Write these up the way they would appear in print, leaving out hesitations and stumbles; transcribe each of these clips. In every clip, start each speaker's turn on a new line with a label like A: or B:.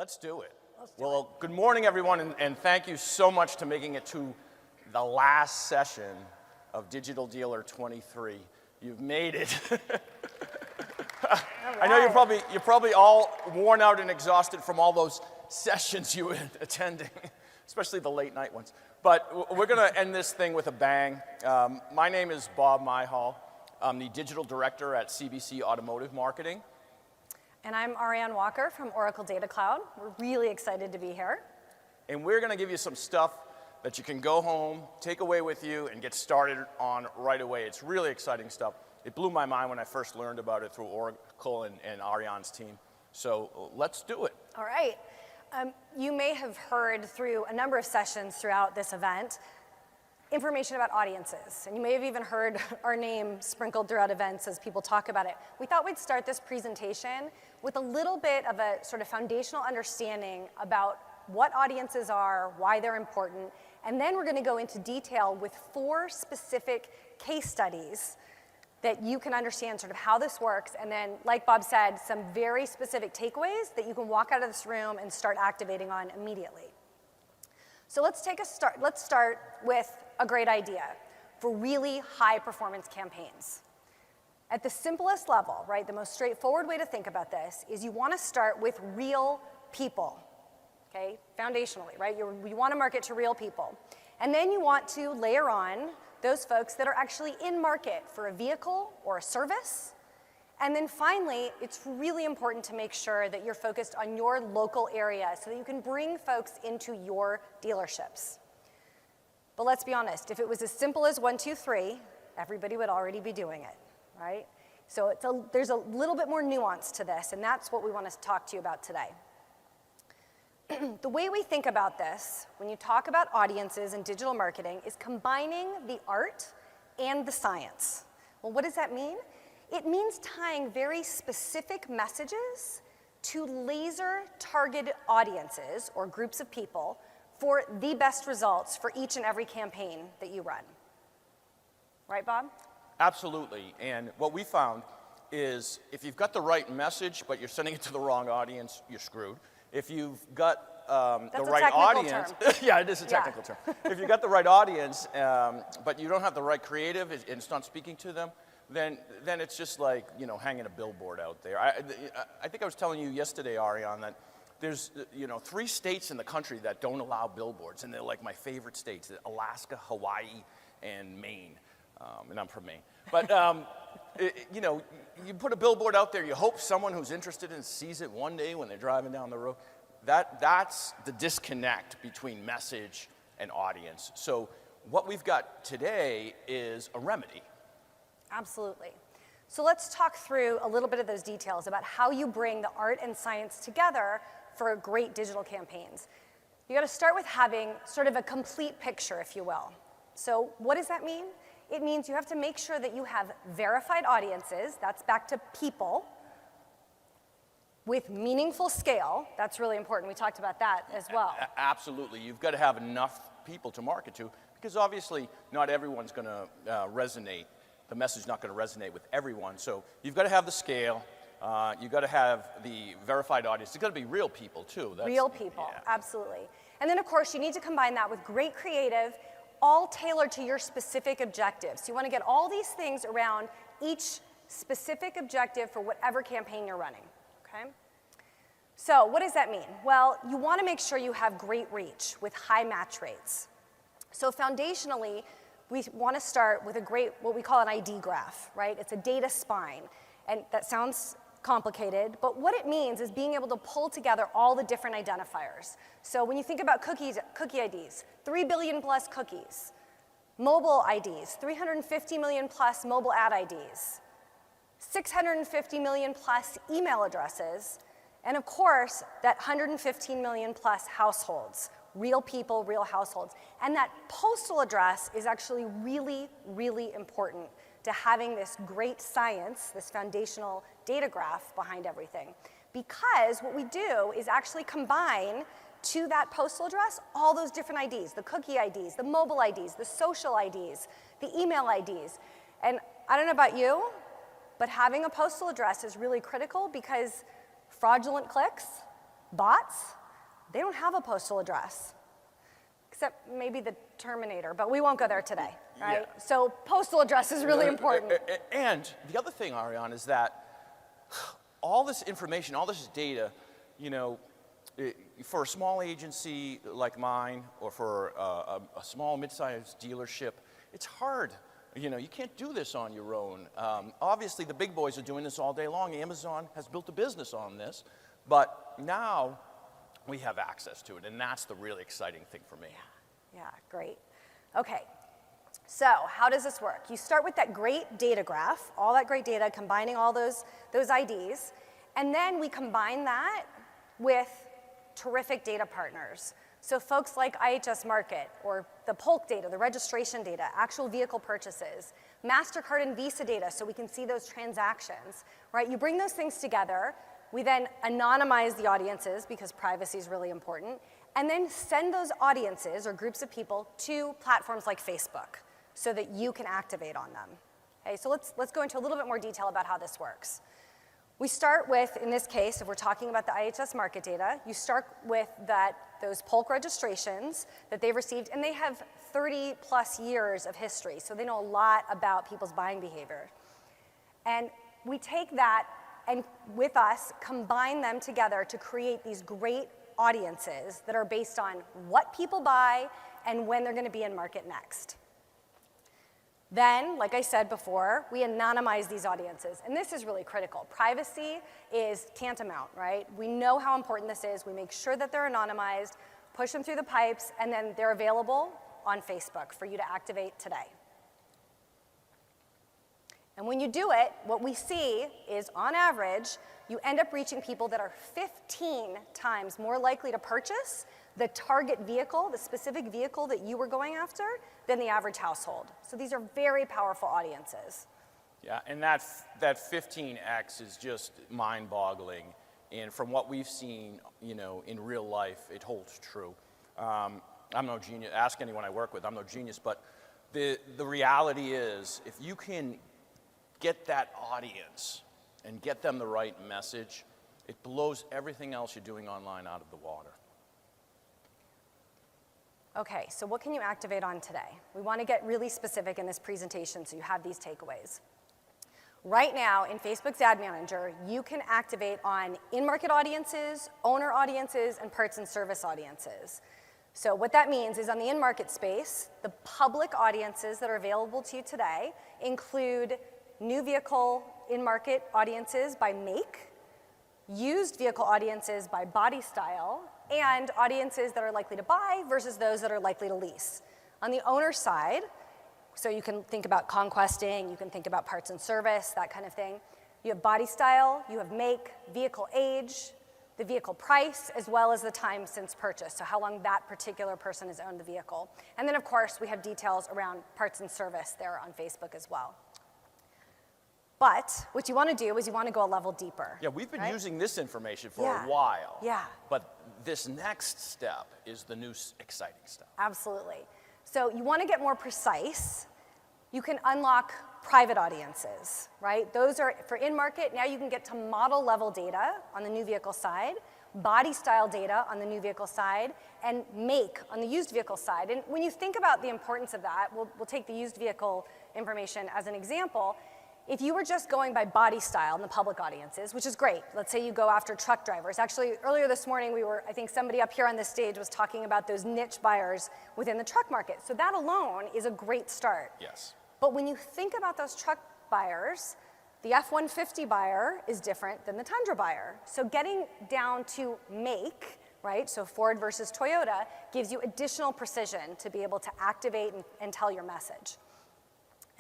A: Let's do it. Well, good morning, everyone, and thank you so much to making it to the last session of Digital Dealer 23. You've made it. I know you're probably all worn out and exhausted from all those sessions you were attending, especially the late night ones. But we're going to end this thing with a bang. My name is Bob Myhal. I'm the digital director at CBC Automotive Marketing.
B: And I'm Arianne Walker from Oracle Data Cloud. We're really excited to be here.
A: And we're going to give you some stuff that you can go home, take away with you, and get started on right away. It's really exciting stuff. It blew my mind when I first learned about it through Oracle and Arianne's team. So let's do it.
B: All right. You may have heard through a number of sessions throughout this event information about audiences. And you may have even heard our name sprinkled throughout events as people talk about it. We thought we'd start this presentation with a little bit of a sort of foundational understanding about what audiences are, why they're important, and then we're going to go into detail with 4 specific case studies that you can understand sort of how this works, and then, like Bob said, some very specific takeaways that you can walk out of this room and start activating on immediately. So let's start with a great idea for really high performance campaigns. At the simplest level, right, the most straightforward way to think about this is you want to start with real people, okay, foundationally, right? You want to market to real people. And then you want to layer on those folks that are actually in market for a vehicle or a service. And then finally, it's really important to make sure that you're focused on your local area so that you can bring folks into your dealerships. But let's be honest, if it was as simple as 1, 2, 3, everybody would already be doing it, right? So there's a little bit more nuance to this, and that's what we want to talk to you about today. The way we think about this, when you talk about audiences and digital marketing, is combining the art and the science. Well, what does that mean? It means tying very specific messages to laser-targeted audiences or groups of people for the best results for each and every campaign that you run. Right, Bob?
A: Absolutely. And what we found is if you've got the right message, but you're sending it to the wrong audience, you're screwed. If you've got the right audience, yeah, it is a technical term. If you've got the right audience, but you don't have the right creative and it's not speaking to them, then it's just like, you know, hanging a billboard out there. I think I was telling you yesterday, Arianne, that there's 3 states in the country that don't allow billboards, and they're like my favorite states: Alaska, Hawaii, and Maine. And I'm from Maine. But you put a billboard out there. You hope someone who's interested in sees it one day when they're driving down the road. That's the disconnect between message and audience. So what we've got today is a remedy.
B: Absolutely. So let's talk through a little bit of those details about how you bring the art and science together for great digital campaigns. You got to start with having sort of a complete picture, if you will. So what does that mean? It means you have to make sure that you have verified audiences, that's back to people, with meaningful scale. That's really important. We talked about that as well.
A: Absolutely. You've got to have enough people to market to, because obviously not everyone's going to resonate. The message is not going to resonate with everyone. So you've got to have the scale. You've got to have the verified audience. It's got to be real people, too.
B: Real people, yeah. Absolutely. And then, of course, you need to combine that with great creative, all tailored to your specific objectives. So you want to get all these things around each specific objective for whatever campaign you're running, okay? So what does that mean? Well, you want to make sure you have great reach with high match rates. So foundationally, we want to start with what we call an ID graph, right? It's a data spine. And that sounds complicated, but what it means is being able to pull together all the different identifiers. So when you think about cookie IDs, 3 billion plus cookies, mobile IDs, 350 million plus mobile ad IDs, 650 million plus email addresses, and of course, that 115 million plus households, real people, real households. And that postal address is actually really, really important to having this great science, this foundational data graph behind everything. Because what we do is actually combine to that postal address all those different IDs, the cookie IDs, the mobile IDs, the social IDs, the email IDs. And I don't know about you, but having a postal address is really critical because fraudulent clicks, bots, they don't have a postal address, except maybe the Terminator, but we won't go there today, right?
A: Yeah.
B: So postal address is really important.
A: And the other thing, Arianne, is that all this information, all this data, you know, for a small agency like mine, or for a small, mid-sized dealership, it's hard. You know, you can't do this on your own. Obviously, the big boys are doing this all day long. Amazon has built a business on this, but now we have access to it, and that's the really exciting thing for me.
B: Yeah, great. Okay, so how does this work? You start with that great data graph, all that great data, combining all those IDs, and then we combine that with terrific data partners. So folks like IHS Markit, or the Polk data, the registration data, actual vehicle purchases, MasterCard and Visa data, so we can see those transactions, right? You bring those things together, we then anonymize the audiences, because privacy is really important, and then send those audiences, or groups of people, to platforms like Facebook, so that you can activate on them. Okay, so let's go into a little bit more detail about how this works. We start with, in this case, if we're talking about the IHS Markit data, you start with those Polk registrations that they've received, and they have 30 plus years of history, so they know a lot about people's buying behavior. And we take that and, with us, combine them together to create these great audiences that are based on what people buy and when they're going to be in market next. Then, like I said before, we anonymize these audiences, and this is really critical. Privacy is tantamount, right? We know how important this is. We make sure that they're anonymized, push them through the pipes, and then they're available on Facebook for you to activate today. And when you do it, what we see is, on average, you end up reaching people that are 15 times more likely to purchase the target vehicle, the specific vehicle that you were going after, than the average household. So these are very powerful audiences.
A: Yeah, and that 15x is just mind-boggling. And from what we've seen, you know, in real life, it holds true. I'm no genius. Ask anyone I work with. I'm no genius. But the reality is, if you can get that audience and get them the right message, it blows everything else you're doing online out of the water.
B: Okay, so what can you activate on today? We want to get really specific in this presentation so you have these takeaways. Right now, in Facebook's Ad Manager, you can activate on in-market audiences, owner audiences, and parts and service audiences. So what that means is, on the in-market space, the public audiences that are available to you today include new vehicle in-market audiences by make, used vehicle audiences by body style, and audiences that are likely to buy versus those that are likely to lease. On the owner side, so you can think about conquesting, you can think about parts and service, that kind of thing. You have body style, you have make, vehicle age, the vehicle price, as well as the time since purchase, so how long that particular person has owned the vehicle. And then, of course, we have details around parts and service there on Facebook as well. But what you want to do is you want to go a level deeper.
A: Yeah, we've been using this information for
B: Yeah.
A: a while.
B: Yeah.
A: But this next step is the new exciting step.
B: Absolutely. So you want to get more precise. You can unlock private audiences, right? Those are for in-market. Now you can get to model level data on the new vehicle side, body style data on the new vehicle side, and make on the used vehicle side. And when you think about the importance of that, we'll take the used vehicle information as an example. If you were just going by body style in the public audiences, which is great, let's say you go after truck drivers. Actually, earlier this morning, I think somebody up here on this stage was talking about those niche buyers within the truck market. So that alone is a great start.
A: Yes.
B: But when you think about those truck buyers, the F-150 buyer is different than the Tundra buyer. So getting down to make, right, so Ford versus Toyota, gives you additional precision to be able to activate and tell your message.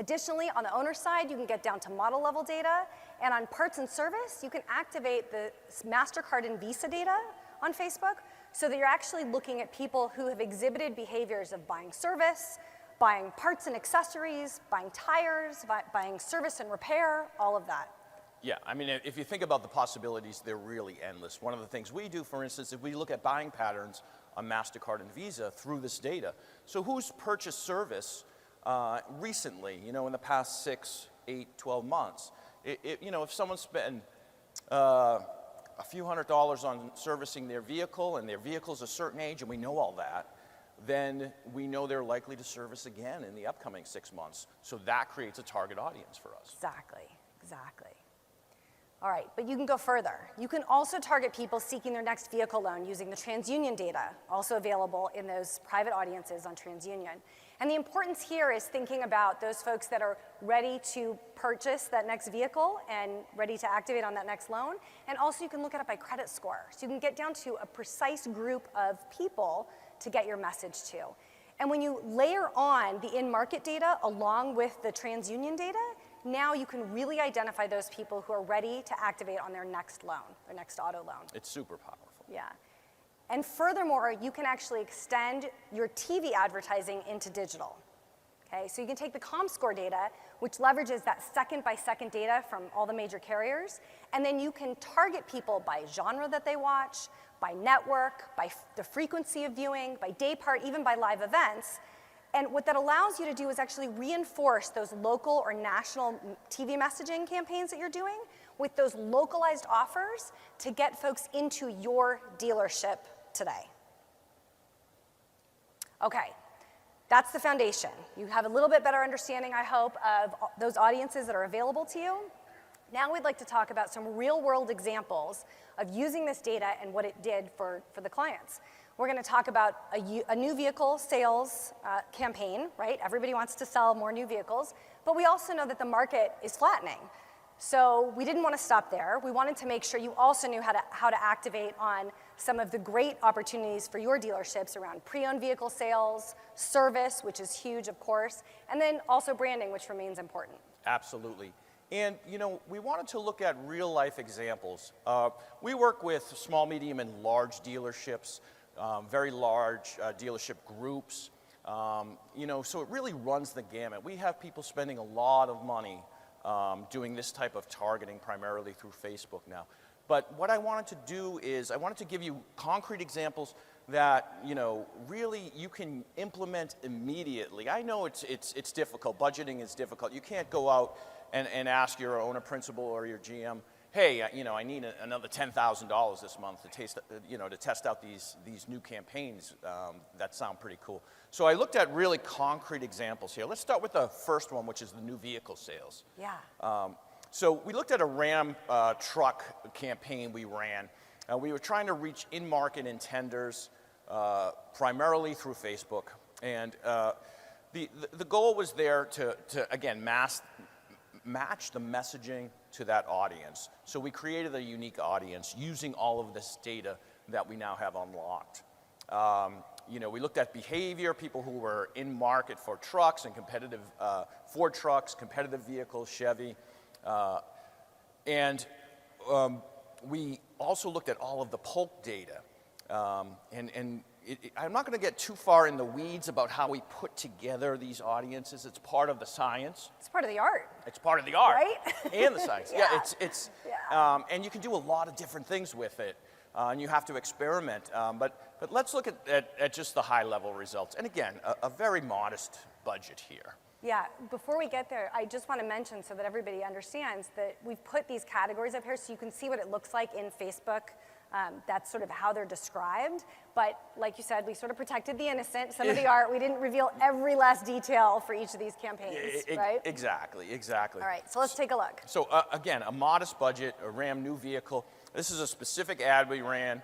B: Additionally, on the owner side, you can get down to model level data, and on parts and service, you can activate the MasterCard and Visa data on Facebook so that you're actually looking at people who have exhibited behaviors of buying service, buying parts and accessories, buying tires, buying service and repair, all of that.
A: Yeah, I mean, if you think about the possibilities, they're really endless. One of the things we do, for instance, if we look at buying patterns on MasterCard and Visa through this data, so who's purchased service recently, you know, in the past 6, 8, 12 months. You know, if someone spent a few $100s on servicing their vehicle, and their vehicle's a certain age, and we know all that, then we know they're likely to service again in the upcoming 6 months. So that creates a target audience for us.
B: Exactly, exactly. All right, but you can go further. You can also target people seeking their next vehicle loan using the TransUnion data, also available in those private audiences on TransUnion. And the importance here is thinking about those folks that are ready to purchase that next vehicle and ready to activate on that next loan. And also you can look at it by credit score. So you can get down to a precise group of people to get your message to. And when you layer on the in-market data along with the TransUnion data, now you can really identify those people who are ready to activate on their next loan, their next auto loan.
A: It's super powerful.
B: Yeah. And furthermore, you can actually extend your TV advertising into digital. Okay, so you can take the ComScore data, which leverages that second-by-second data from all the major carriers, and then you can target people by genre that they watch, by network, by the frequency of viewing, by day part, even by live events. And what that allows you to do is actually reinforce those local or national TV messaging campaigns that you're doing with those localized offers to get folks into your dealership today. Okay, that's the foundation. You have a little bit better understanding, I hope, of those audiences that are available to you. Now we'd like to talk about some real-world examples of using this data and what it did for the clients. We're going to talk about a new vehicle sales campaign, right? Everybody wants to sell more new vehicles, but we also know that the market is flattening. So we didn't want to stop there. We wanted to make sure you also knew how to activate on some of the great opportunities for your dealerships around pre-owned vehicle sales, service, which is huge, of course, and then also branding, which remains important.
A: Absolutely. And, you know, we wanted to look at real-life examples. We work with small, medium, and large dealerships, very large dealership groups. You know, so it really runs the gamut. We have people spending a lot of money doing this type of targeting, primarily through Facebook now. But what I wanted to do is I wanted to give you concrete examples that, you know, really you can implement immediately. I know it's difficult. Budgeting is difficult. You can't go out and ask your owner principal or your GM, hey, you know, I need another $10,000 this month to test out these new campaigns that sound pretty cool. So I looked at really concrete examples here. Let's start with the first one, which is the new vehicle sales.
B: Yeah.
A: So we looked at a Ram truck campaign we ran. We were trying to reach in-market intenders primarily through Facebook. And the goal was there to again, match the messaging to that audience. So we created a unique audience using all of this data that we now have unlocked. You know, we looked at behavior, people who were in market for trucks and competitive Ford trucks, competitive vehicles, Chevy. And we also looked at all of the polk data. I'm not going to get too far in the weeds about how we put together these audiences. It's part of the science.
B: It's part of the art.
A: It's part of the art.
B: Right?
A: And the science.
B: Yeah.
A: Yeah, and you can do a lot of different things with it. And you have to experiment. But let's look at just the high-level results. And again, a very modest budget here.
B: Yeah, before we get there, I just want to mention so that everybody understands that we've put these categories up here so you can see what it looks like in Facebook. That's sort of how they're described. But like you said, we sort of protected the innocent, some of the art. We didn't reveal every last detail for each of these campaigns, right?
A: Exactly.
B: All right, so let's take a look.
A: So again, a modest budget, a Ram new vehicle. This is a specific ad we ran.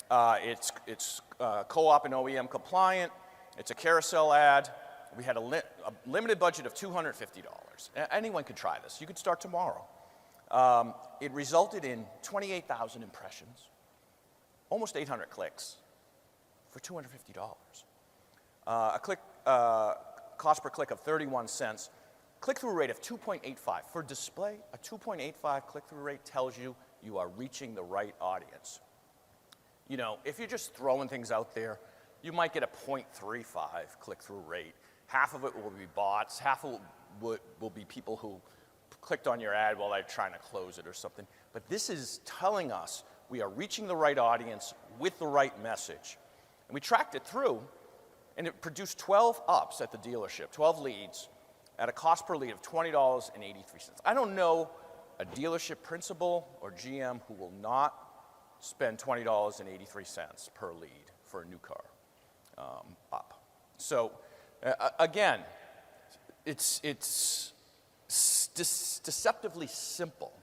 A: It's co-op and OEM compliant. It's a carousel ad. We had a limited budget of $250. Anyone could try this. You could start tomorrow. It resulted in 28,000 impressions, almost 800 clicks for $250. Cost per click of 31 cents. Click-through rate of 2.85. For display, a 2.85 click-through rate tells you you are reaching the right audience. You know, if you're just throwing things out there, you might get a 0.35 click-through rate. Half of it will be bots, half of it will be people who clicked on your ad while they're trying to close it or something. But this is telling us we are reaching the right audience with the right message. And we tracked it through, and it produced 12 ups at the dealership, 12 leads, at a cost per lead of $20.83. I don't know a dealership principal or GM who will not spend $20.83 per lead for a new car up. So again, it's deceptively simple.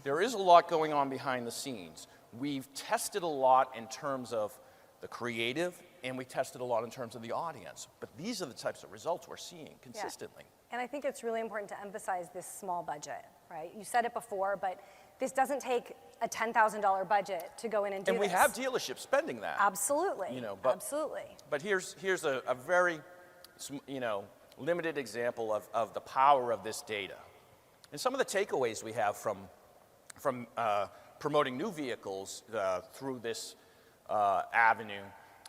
A: There is a lot going on behind the scenes. We've tested a lot in terms of the creative, and we tested a lot in terms of the audience. But these are the types of results we're seeing consistently.
B: Yeah. And I think it's really important to emphasize this small budget, right? You said it before, but this doesn't take a $10,000 budget to go in and do this.
A: And we have dealerships spending that.
B: Absolutely. Absolutely.
A: But here's a very, limited example of the power of this data. And some of the takeaways we have from promoting new vehicles through this avenue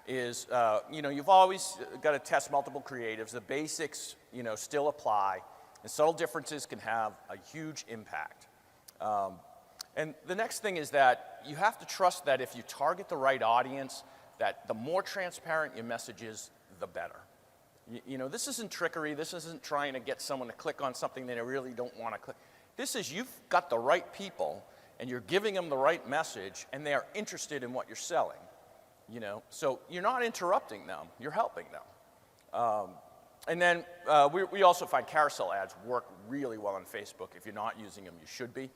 A: is, you've always got to test multiple creatives. The basics, still apply, and subtle differences can have a huge impact. And the next thing is that you have to trust that if you target the right audience, that the more transparent your message is, the better. This isn't trickery. This isn't trying to get someone to click on something they really don't want to click. This is you've got the right people, and you're giving them the right message, and they are interested in what you're selling. So you're not interrupting them. You're helping them. And then we also find carousel ads work really well on Facebook. If you're not using them, you should be.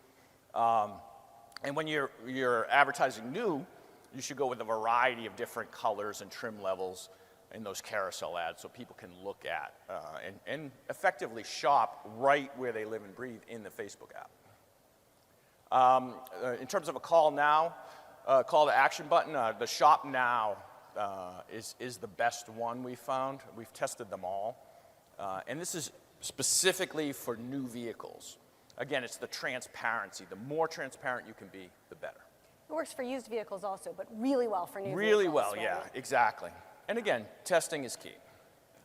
A: And when you're advertising new, you should go with a variety of different colors and trim levels in those carousel ads so people can look at and effectively shop right where they live and breathe in the Facebook app. In terms of a call to action button, the shop now is the best one we found. We've tested them all. And this is specifically for new vehicles. Again, it's the transparency. The more transparent you can be, the better.
B: It works for used vehicles also, but really well for new vehicles.
A: Really well,
B: right?
A: yeah, exactly. And again, testing is key.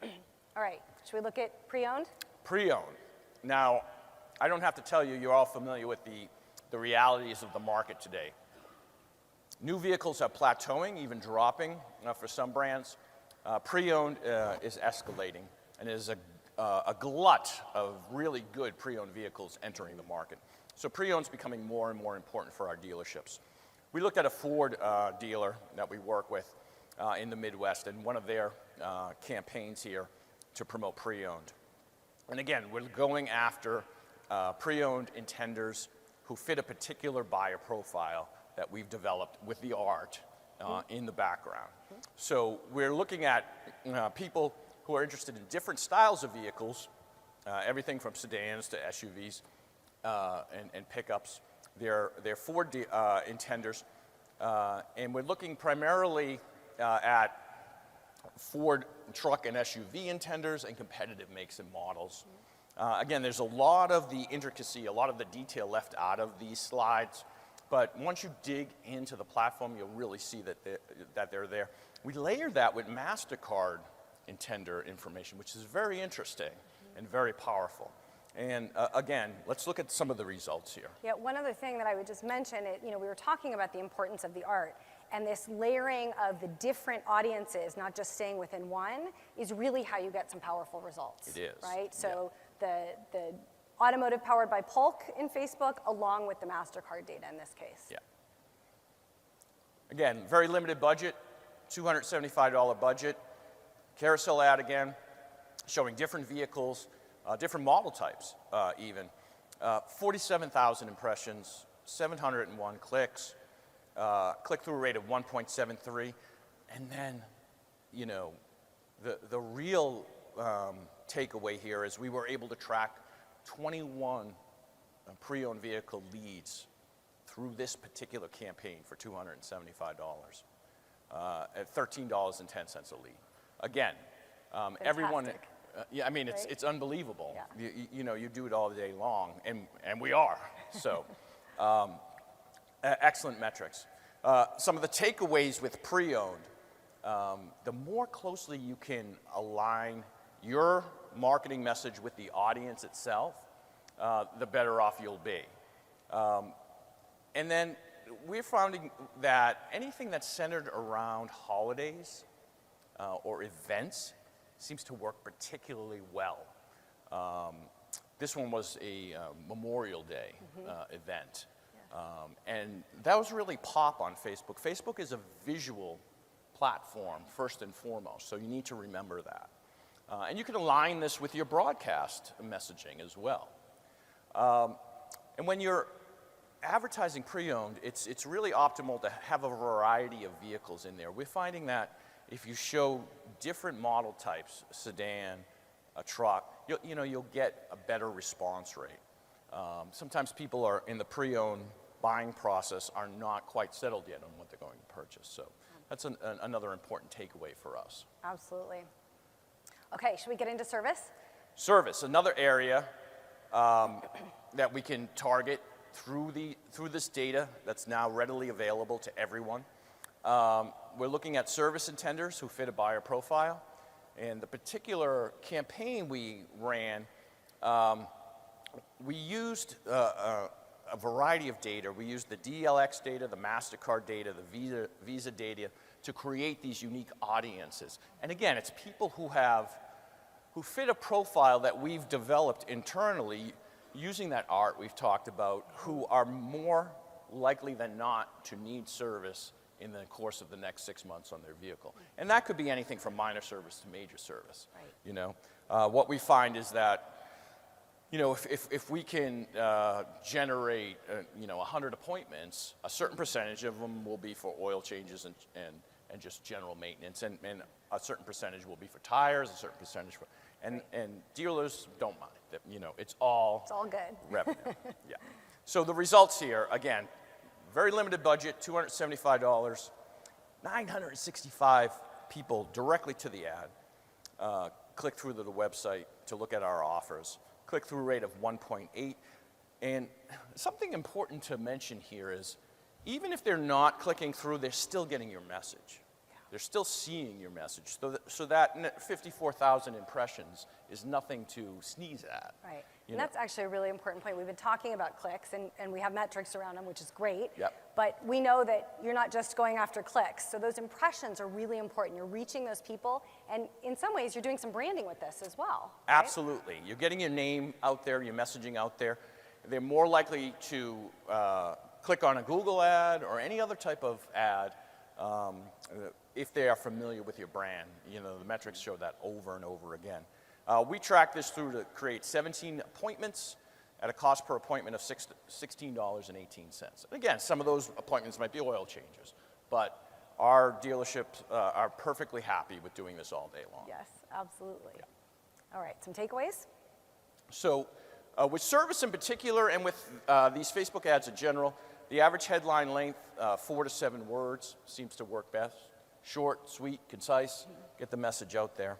B: All right, should we look at pre-owned?
A: Pre-owned. Now, I don't have to tell you, you're all familiar with the realities of the market today. New vehicles are plateauing, even dropping for some brands. Pre-owned is escalating, and is a glut of really good pre-owned vehicles entering the market. So pre-owned is becoming more and more important for our dealerships. We looked at a Ford dealer that we work with in the Midwest, and one of their campaigns here to promote pre-owned. And again, we're going after pre-owned intenders who fit a particular buyer profile that we've developed with the art in the background. So we're looking at people who are interested in different styles of vehicles, everything from sedans to SUVs and pickups. They're Ford intenders, and we're looking primarily at Ford truck and SUV intenders and competitive makes and models. Again, there's a lot of the intricacy, a lot of the detail left out of these slides, but once you dig into the platform, you'll really see that they're there. We layer that with MasterCard intender information, which is very interesting and very powerful. And again, let's look at some of the results here.
B: Yeah, one other thing that I would just mention, we were talking about the importance of the art, and this layering of the different audiences, not just staying within one, is really how you get some powerful results.
A: It is.
B: Right? So the Automotive powered by Polk in Facebook, along with the MasterCard data in this case.
A: Yeah. Again, very limited budget, $275 budget. Carousel ad again, showing different vehicles, different model types even. 47,000 impressions, 701 clicks, click-through rate of 1.73. And then, the real takeaway here is we were able to track 21 pre-owned vehicle leads through this particular campaign for $275 at $13.10 a lead. Again, everyone, yeah, I mean,
B: right?
A: it's unbelievable.
B: Yeah.
A: You do it all day long, and we are. So, excellent metrics. Some of the takeaways with pre-owned, the more closely you can align your marketing message with the audience itself, the better off you'll be. And then we're finding that anything that's centered around holidays or events seems to work particularly well. This one was a Memorial Day event. And that was really pop on Facebook. Facebook is a visual platform, first and foremost, so you need to remember that. And you can align this with your broadcast messaging as well. And when you're advertising pre-owned, it's really optimal to have a variety of vehicles in there. We're finding that if you show different model types, a sedan, a truck, you'll get a better response rate. Sometimes people are in the pre-owned buying process are not quite settled yet on what they're going to purchase. So that's another important takeaway for us.
B: Absolutely. Okay, should we get into service?
A: Service, another area that we can target through this data that's now readily available to everyone. We're looking at service intenders who fit a buyer profile. And the particular campaign we ran, we used a variety of data. We used the DLX data, the MasterCard data, the Visa data to create these unique audiences. And again, it's people who fit a profile that we've developed internally using that art we've talked about, who are more likely than not to need service in the course of the next 6 months on their vehicle. And that could be anything from minor service to major service. Right. What we find is that if we can generate 100 appointments, a certain percentage of them will be for oil changes and just general maintenance, and a certain percentage will be for tires, a certain percentage for, and dealers don't mind. It's all
B: good.
A: Revenue. Yeah. So the results here, again, very limited budget, $275, 965 people directly to the ad, click through to the website to look at our offers. Click-through rate of 1.8. And something important to mention here is, even if they're not clicking through, they're still getting your message. Yeah. They're still seeing your message. So that 54,000 impressions is nothing to sneeze at.
B: Right. And that's actually a really important point. We've been talking about clicks, and we have metrics around them, which is great.
A: Yep.
B: But we know that you're not just going after clicks. So those impressions are really important. You're reaching those people, and in some ways, you're doing some branding with this as well. Right?
A: Absolutely. You're getting your name out there, your messaging out there. They're more likely to click on a Google ad or any other type of ad if they are familiar with your brand. The metrics show that over and over again. We track this through to create 17 appointments at a cost per appointment of $16.18. Again, some of those appointments might be oil changes, but our dealerships are perfectly happy with doing this all day long.
B: Yes, absolutely. Yeah. All right, some takeaways?
A: So with service in particular, and with these Facebook ads in general, the average headline length, 4 to 7 words, seems to work best. Short, sweet, concise, get the message out there.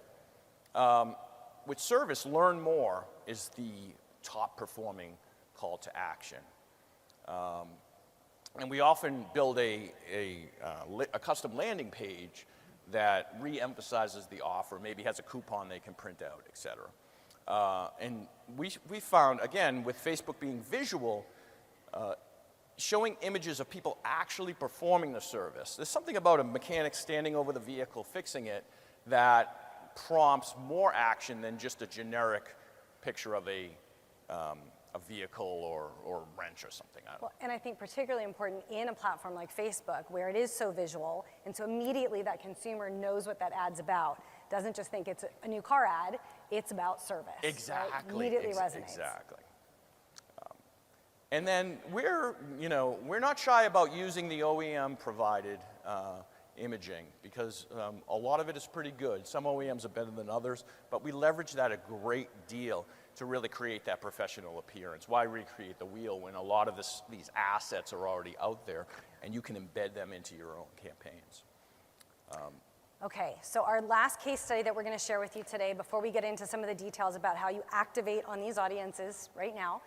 A: With service, learn more is the top performing call to action. And we often build a custom landing page that re-emphasizes the offer, maybe has a coupon they can print out, et cetera. And we found, again, with Facebook being visual, showing images of people actually performing the service. There's something about a mechanic standing over the vehicle, fixing it, that prompts more action than just a generic picture of a vehicle or wrench or something.
B: Well, and I think particularly important in a platform like Facebook, where it is so visual, and so immediately that consumer knows what that ad's about. Doesn't just think it's a new car ad, it's about service.
A: Exactly.
B: Right? Immediately resonates.
A: Exactly. And then we're not shy about using the OEM provided imaging, because a lot of it is pretty good. Some OEMs are better than others, but we leverage that a great deal to really create that professional appearance. Why recreate the wheel when a lot of these assets are already out there and you can embed them into your own campaigns?
B: Okay, so our last case study that we're going to share with you today, before we get into some of the details about how you activate on these audiences right now,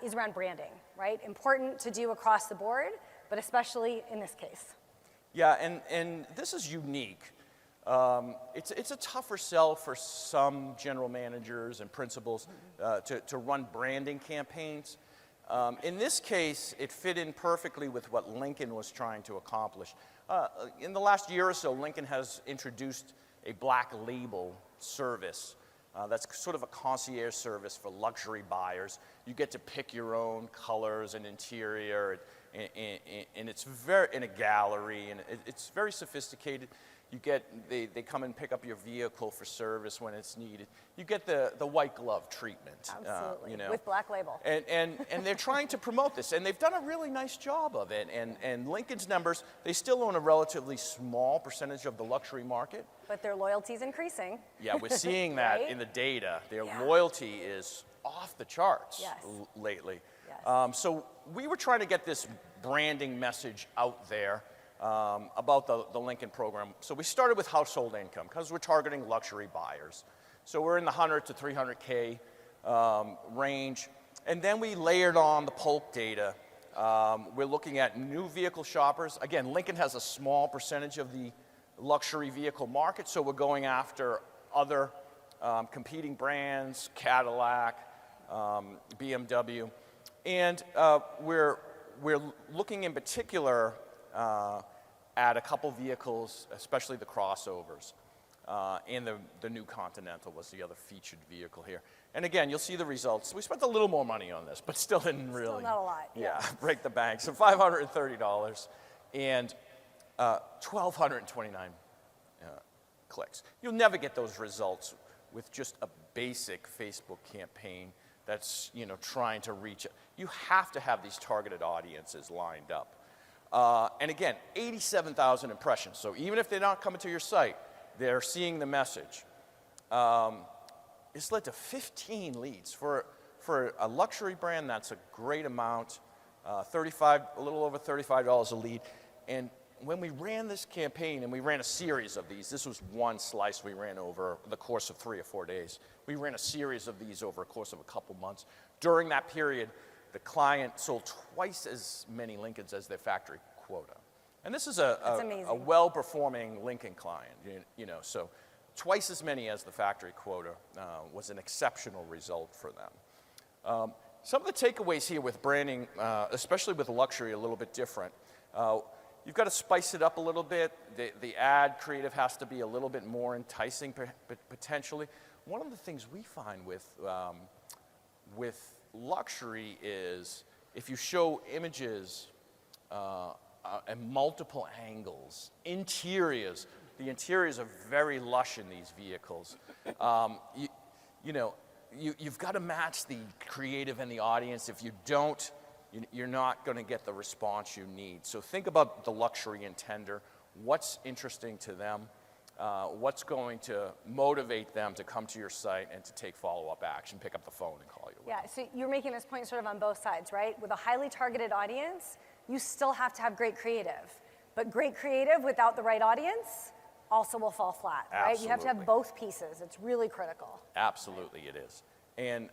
B: is around branding, right? Important to do across the board, but especially in this case.
A: Yeah, and this is unique. It's a tougher sell for some general managers and principals to run branding campaigns. In this case, it fit in perfectly with what Lincoln was trying to accomplish. In the last year or so, Lincoln has introduced a black label service That's sort of a concierge service for luxury buyers. You get to pick your own colors and interior, and it's very in a gallery, and it's very sophisticated. They come and pick up your vehicle for service when it's needed. You get the white glove treatment.
B: Absolutely, with Black Label.
A: And they're trying to promote this, and they've done a really nice job of it. And Lincoln's numbers, they still own a relatively small percentage of the luxury market.
B: But their loyalty's increasing.
A: Yeah, we're seeing that
B: right?
A: in the data. Their loyalty is off the charts lately.
B: Yes.
A: So we were trying to get this branding message out there about the Lincoln program. So we started with household income because we're targeting luxury buyers. So we're in the 100 to 300K range. And then we layered on the Polk data. We're looking at new vehicle shoppers. Again, Lincoln has a small percentage of the luxury vehicle market, so we're going after other competing brands, Cadillac, BMW. And we're looking in particular at a couple vehicles, especially the crossovers. And the new Continental was the other featured vehicle here. And again, you'll see the results. We spent a little more money on this, but still didn't really.
B: Still not a lot.
A: Yeah, break the bank. So $530 and 1,229 clicks. You'll never get those results with just a basic Facebook campaign that's trying to reach. You have to have these targeted audiences lined up. And again, 87,000 impressions. So even if they're not coming to your site, they're seeing the message. It's led to 15 leads. For a luxury brand, that's a great amount. A little over $35 a lead. And when we ran this campaign, and we ran a series of these, this was one slice we ran over the course of 3 or 4 days. We ran a series of these over a course of a couple months. During that period, the client sold twice as many Lincolns as their factory quota. And this is a well-performing Lincoln client, so twice as many as the factory quota was an exceptional result for them. Some of the takeaways here with branding, especially with luxury, a little bit different. You've got to spice it up a little bit. The ad creative has to be a little bit more enticing, potentially. One of the things we find with luxury is if you show images at multiple angles, interiors. The interiors are very lush in these vehicles. You've got to match the creative and the audience. If you don't, you're not going to get the response you need. So think about the luxury intender. What's interesting to them? What's going to motivate them to come to your site and to take follow-up action, pick up the phone and call you?
B: Yeah, so you're making this point sort of on both sides, right? With a highly targeted audience, you still have to have great creative. But great creative without the right audience also will fall flat, right?
A: Absolutely.
B: You have to have both pieces. It's really critical.
A: Absolutely it is. And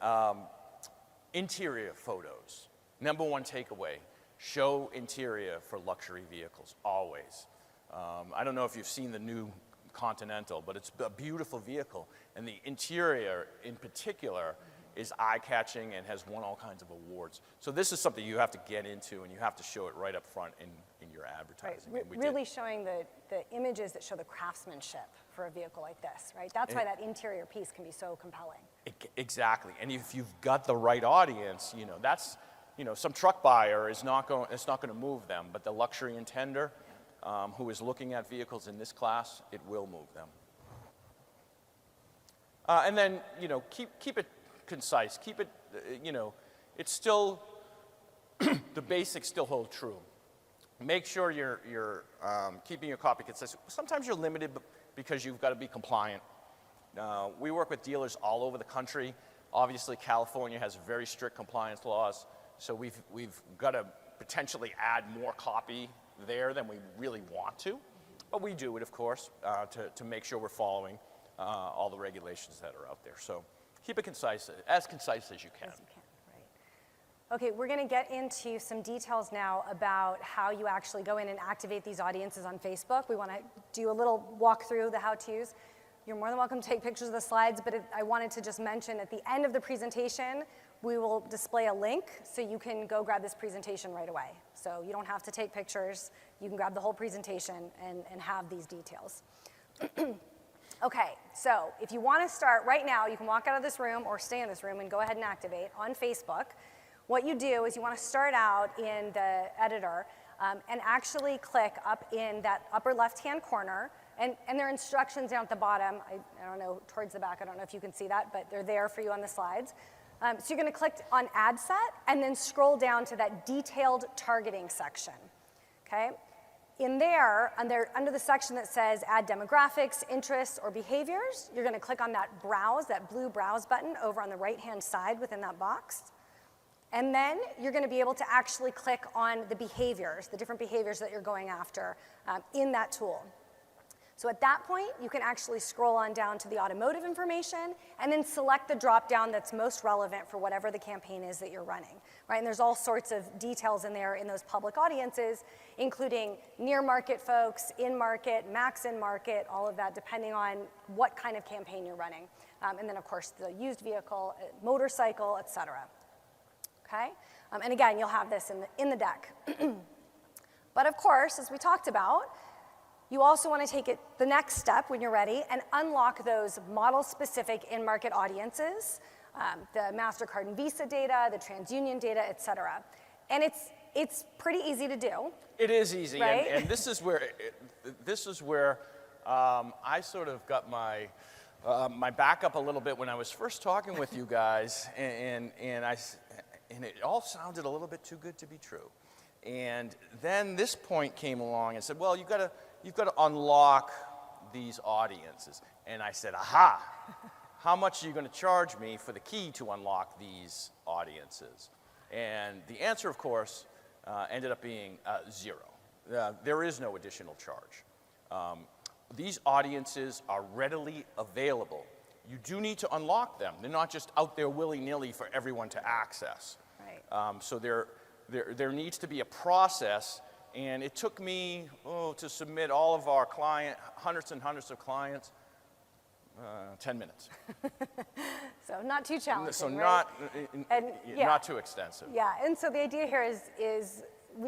A: interior photos. Number one takeaway, show interior for luxury vehicles, always. I don't know if you've seen the new Continental, but it's a beautiful vehicle. And the interior in particular is eye-catching and has won all kinds of awards. So this is something you have to get into, and you have to show it right up front in your advertising.
B: Right. Really showing the images that show the craftsmanship for a vehicle like this, right? That's why that interior piece can be so compelling.
A: Exactly. And if you've got the right audience, that's, some truck buyer it's not going to move them, but the luxury intender who is looking at vehicles in this class, it will move them. And then, keep it concise. Keep it, it's still, the basics still hold true. Make sure you're keeping your copy consistent. Sometimes you're limited because you've got to be compliant. We work with dealers all over the country. Obviously, California has very strict compliance laws, so we've got to potentially add more copy there than we really want to. But we do it, of course, to make sure we're following all the regulations that are out there. So keep it concise as you can.
B: As you can, right. Okay, we're going to get into some details now about how you actually go in and activate these audiences on Facebook. We want to do a little walk through the how-tos. You're more than welcome to take pictures of the slides, but I wanted to just mention at the end of the presentation, we will display a link so you can go grab this presentation right away. So you don't have to take pictures. You can grab the whole presentation and have these details. Okay, so if you want to start right now, you can walk out of this room or stay in this room and go ahead and activate on Facebook. What you do is you want to start out in the editor and actually click up in that upper left-hand corner, and there are instructions down at the bottom. I don't know, towards the back, I don't know if you can see that, but they're there for you on the slides. So you're going to click on Ad Set and then scroll down to that detailed targeting section, okay? In there, under the section that says Add Demographics, Interests, or Behaviors, you're going to click on that Browse, that blue Browse button over on the right-hand side within that box. And then you're going to be able to actually click on the behaviors, the different behaviors that you're going after in that tool. So at that point, you can actually scroll on down to the automotive information and then select the drop-down that's most relevant for whatever the campaign is that you're running, right? And there's all sorts of details in there in those public audiences, including near-market folks, in-market, max in-market, all of that, depending on what kind of campaign you're running. And then, of course, the used vehicle, motorcycle, et cetera. Okay? And again, you'll have this in the deck. But of course, as we talked about, you also want to take it the next step when you're ready and unlock those model-specific in-market audiences, the MasterCard and Visa data, the TransUnion data, et cetera. And it's pretty easy to do.
A: It is easy,
B: right?
A: and this is where I sort of got my back up a little bit when I was first talking with you guys, and it all sounded a little bit too good to be true. And then this point came along and said, well, you've got to unlock these audiences. And I said, aha, how much are you going to charge me for the key to unlock these audiences? And the answer, of course, ended up being zero. There is no additional charge. These audiences are readily available. You do need to unlock them. They're not just out there willy-nilly for everyone to access.
B: Right.
A: So there needs to be a process, and it took me to submit all of our hundreds and hundreds of clients, 10 minutes.
B: So not too challenging,
A: So
B: right?
A: not too extensive.
B: Yeah, and so the idea here is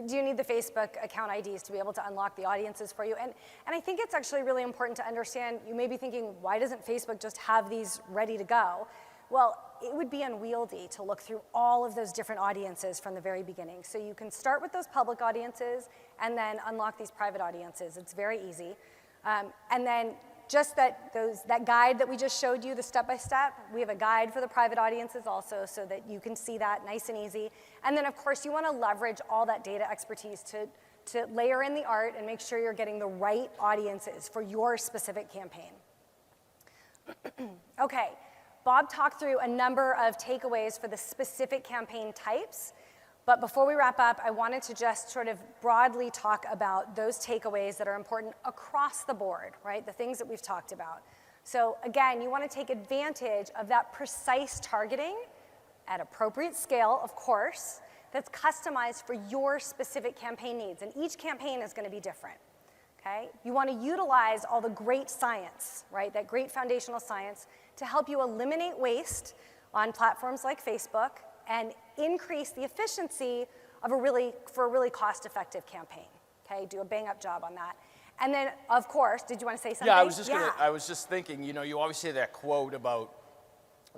B: do you need the Facebook account IDs to be able to unlock the audiences for you? And I think it's actually really important to understand, you may be thinking, why doesn't Facebook just have these ready to go? Well, it would be unwieldy to look through all of those different audiences from the very beginning. So you can start with those public audiences and then unlock these private audiences. It's very easy. And then just that guide that we just showed you, the step-by-step, we have a guide for the private audiences also so that you can see that nice and easy. And then, of course, you want to leverage all that data expertise to layer in the art and make sure you're getting the right audiences for your specific campaign. Okay. Bob talked through a number of takeaways for the specific campaign types, but before we wrap up, I wanted to just sort of broadly talk about those takeaways that are important across the board, right? The things that we've talked about. So again, you want to take advantage of that precise targeting at appropriate scale, of course, that's customized for your specific campaign needs, and each campaign is going to be different. Okay? You want to utilize all the great science, right? That great foundational science to help you eliminate waste on platforms like Facebook and increase the efficiency of a really cost-effective campaign. Okay? Do a bang-up job on that. And then, of course, did you want to say something?
A: Yeah, I was just thinking, you always say that quote about,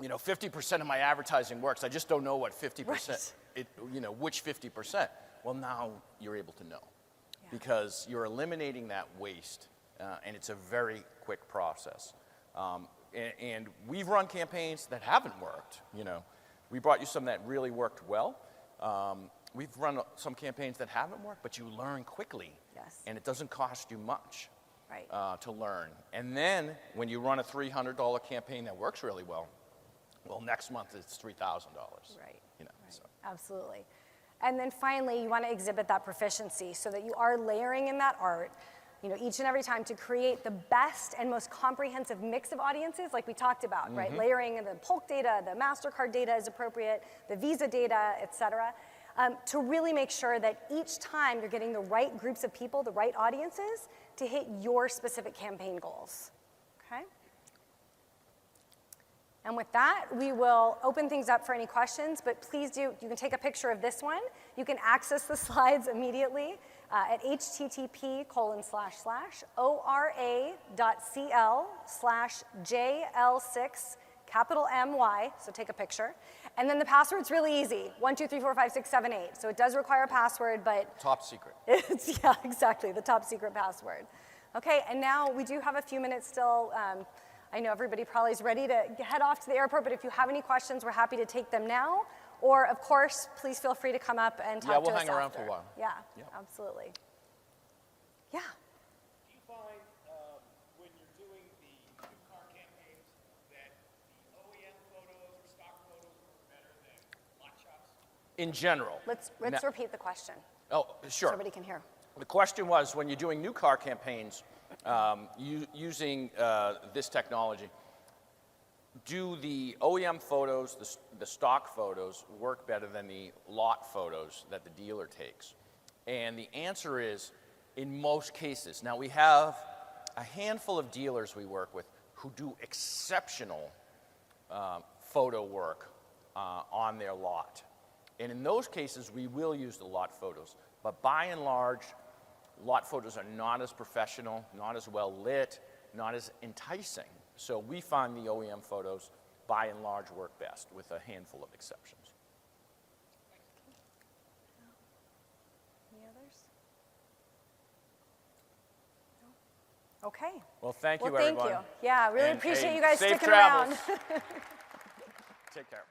A: 50% of my advertising works. I just don't know what 50%,
B: right.
A: Which 50%. Well, now you're able to know. Because you're eliminating that waste, and it's a very quick process. And we've run campaigns that haven't worked. We brought you some that really worked well. We've run some campaigns that haven't worked, but you learn quickly.
B: Yes.
A: And it doesn't cost you much
B: right.
A: To learn. And then when you run a $300 campaign that works really well, next month it's $3,000.
B: Right.
A: So.
B: Absolutely. And then finally, you want to exhibit that proficiency so that you are layering in that art, each and every time to create the best and most comprehensive mix of audiences like we talked about, right? Layering in the Polk data, the MasterCard data is appropriate, the Visa data, et cetera, to really make sure that each time you're getting the right groups of people, the right audiences to hit your specific campaign goals, okay? And with that, we will open things up for any questions, but please do, you can take a picture of this one. You can access the slides immediately at http://ora.cl/JL6 so take a picture. And then the password's really easy, 1, 2, 3, 4, 5, 6, 7, 8. So it does require a password, but
A: Top secret.
B: it's, yeah, exactly, the top secret password. Okay, and now we do have a few minutes still. I know everybody probably is ready to head off to the airport, but if you have any questions, we're happy to take them now. Or, of course, please feel free to come up and talk to us after.
A: Yeah, we'll hang around for a while.
B: Yeah,
A: Yep.
B: absolutely. Yeah.
C: Do you find when you're doing the new car campaigns that the OEM photos or stock photos are better than lot shots?
A: In general.
B: Let's repeat the question
A: Oh,
B: so
A: sure.
B: everybody can hear.
A: The question was, when you're doing new car campaigns using this technology, do the OEM photos, the stock photos, work better than the lot photos that the dealer takes? And the answer is, in most cases. Now, we have a handful of dealers we work with who do exceptional photo work on their lot. And in those cases, we will use the lot photos. But by and large, lot photos are not as professional, not as well lit, not as enticing. So we find the OEM photos, by and large, work best, with a handful of exceptions.
B: Any others? No? Okay.
A: Well, thank you,
B: Well, thank
A: everyone.
B: you. Yeah, really
A: And,
B: appreciate
A: hey,
B: you guys
A: safe
B: sticking
A: travels.
B: around.
A: Take care.